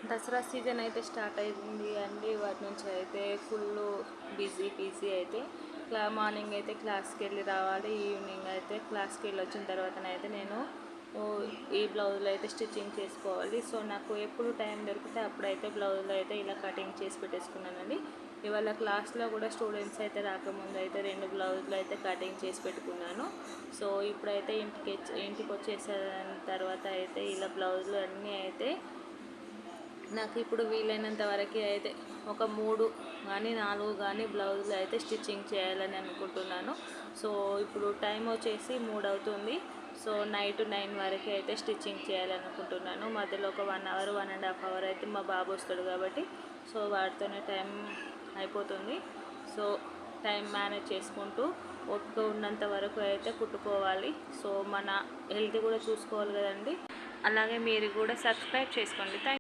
Dasara season అయితే start అయింది అండి. వాటి నుంచి అయితే ఫుల్ బిజీ అయితే మార్నింగ్ అయితే క్లాస్కి వెళ్ళి రావాలి. ఈవినింగ్ అయితే క్లాస్కి వెళ్ళి వచ్చిన తర్వాతనైతే నేను ఈ బ్లౌజులు అయితే స్టిచ్చింగ్ చేసుకోవాలి. సో నాకు ఎప్పుడు టైం దొరికితే అప్పుడైతే బ్లౌజులు అయితే ఇలా కటింగ్ చేసి పెట్టేసుకున్నానండి. ఇవాళ క్లాస్లో కూడా స్టూడెంట్స్ అయితే రాకముందు అయితే 2 బ్లౌజులు అయితే కటింగ్ చేసి పెట్టుకున్నాను. సో ఇప్పుడైతే ఇంటికి వచ్చేసిన తర్వాత అయితే ఇలా బ్లౌజులు అన్నీ అయితే నాకు ఇప్పుడు వీలైనంత వరకు అయితే ఒక 3 కానీ 4 కానీ బ్లౌజులు అయితే స్టిచ్చింగ్ చేయాలని అనుకుంటున్నాను. సో ఇప్పుడు టైం వచ్చేసి 3 అవుతుంది. సో నైట్ 9 వరకు అయితే స్టిచ్చింగ్ చేయాలనుకుంటున్నాను. మధ్యలో ఒక 1 అవర్ 1.5 అవర్ అయితే మా బాబు వస్తాడు కాబట్టి సో వాటితోనే టైం అయిపోతుంది. సో టైం మేనేజ్ చేసుకుంటూ ఓపిక ఉన్నంత వరకు అయితే కుట్టుకోవాలి. సో మన హెల్త్ కూడా చూసుకోవాలి కదండి. అలాగే మీరు కూడా సబ్స్క్రైబ్ చేసుకోండి.